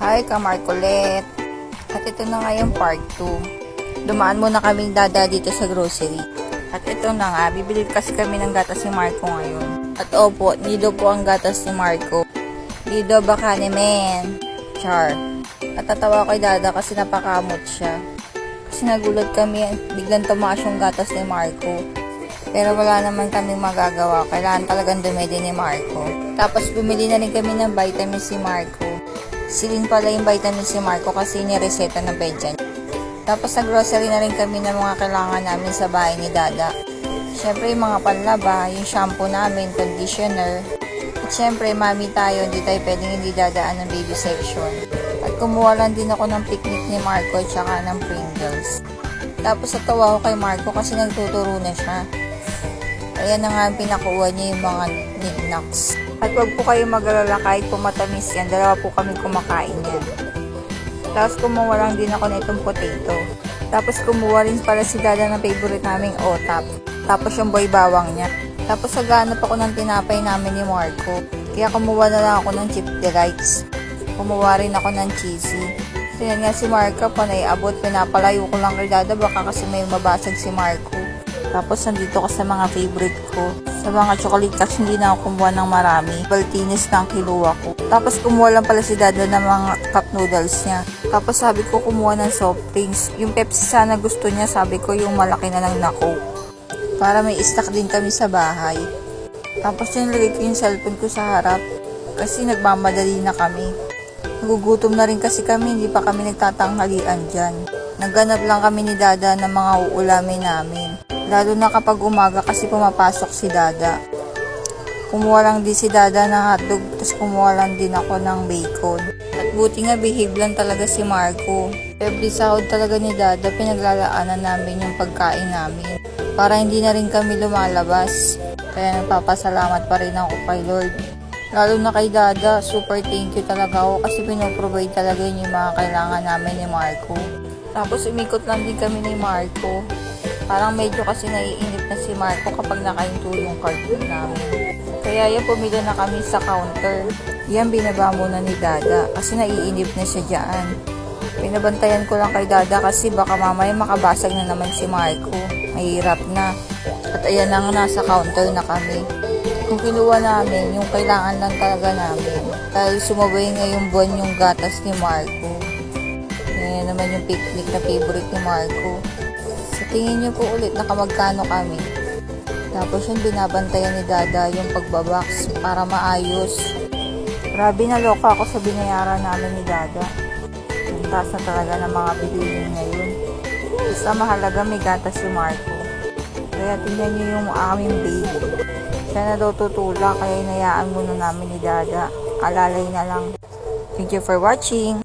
Hi, Kamarkulet. At ito na nga yung part 2. Dumaan muna kaming dada dito sa grocery. At ito na nga, bibili kasi kami ng gatas ni Marco ngayon. At opo, nido po ang gatas ni Marco. Nido baka ni men. Char. At tatawa kay dada kasi napakamot siya. Kasi nagulat kami, biglang tumaas yung gatas ni Marco. Pero wala naman kaming magagawa. Kailangan talagang dumedi ni Marco. Tapos bumili na rin kami ng vitamins si Marco. Silin pala yung vitamins si Marco kasi nireseta ng bedyan. Tapos sa grocery na rin kami ng mga kailangan namin sa bahay ni Dada. Siyempre yung mga panlaba, yung shampoo namin, conditioner. At siyempre mami tayo, hindi tayo pwedeng hindi dadaan ng baby section. At kumuha lang din ako ng picnic ni Marco at saka ng Pringles. Tapos natawa ko kay Marco kasi nagtuturo na siya. Kaya na nga pinakuha niya yung mga knickknacks. At wag po kayo mag-alala kahit po matamis yan, dalawa po kami kumakain yan. Tapos kumuha lang din ako nitong potato. Tapos kumuha rin pala si Dada ng favorite naming otap. Tapos yung boy bawang niya. Tapos naghanap ako ng tinapay namin ni Marco. Kaya kumuha na lang ako ng chip delights. Kumuha rin ako ng cheesy. Tingnan nga si Marco, panay-abot, pinapalayo ko lang kay Dada baka kasi may mabasag si Marco. Tapos nandito ko sa mga favorite ko. Sa mga chocolate cakes, hindi na ako kumuha ng marami. Baltinis na ang kiluha ko. Tapos kumuha lang pala si Dada ng mga cup noodles niya. Tapos sabi ko kumuha ng soft drinks. Yung Pepsi sana gusto niya, sabi ko yung malaki na lang na Coke. Para may stock din kami sa bahay. Tapos nilagay ko yung cellphone ko sa harap. Kasi nagmamadali na kami. Nagugutom na rin kasi kami, hindi pa kami nagtatanghalian dyan. Nagganap lang kami ni Dada ng mga uulamin namin. Lalo na kapag umaga kasi pumapasok si Dada. Kumuha lang din si Dada ng hotdog, tapos kumuha lang din ako ng bacon. At buti nga behave lang talaga si Marco. Every sahod talaga ni Dada, pinaglalaanan namin yung pagkain namin. Para hindi na rin kami lumalabas. Kaya nagpapasalamat pa rin ako kay Lord. Lalo na kay Dada, super thank you talaga ako kasi pinoprovide talaga yun yung mga kailangan namin ni Marco. Tapos umikot lang din kami ni Marco. Parang medyo kasi naiinip na si Marco kapag nakahinto yung cartoon namin. Kaya yan, pumila na kami sa counter. Yan, binaba muna ni Dada kasi naiinip na siya dyan. Pinabantayan ko lang kay Dada kasi baka mamaya makabasag na naman si Marco. Mahirap na. At ayan na nga, nasa counter na kami. Kung kinuha namin, yung kailangan lang talaga namin. Dahil sumabay ngayong buwan yung gatas ni Marco. Yan naman yung picnic na favorite ni Marco. Tingin niyo po ulit na kamagkano kami. Tapos yung binabantayan ni Dada yung pagbabox para maayos. Grabe, naloka ako sa binayaran namin ni Dada. Ang taas na talaga ng mga bilihin ngayon. Basta mahalaga may gatas si Marco. Kaya tingnan niyo yung aming babe. Siya na daw tutula kaya inayaan muna namin ni Dada. Alalay na lang. Thank you for watching.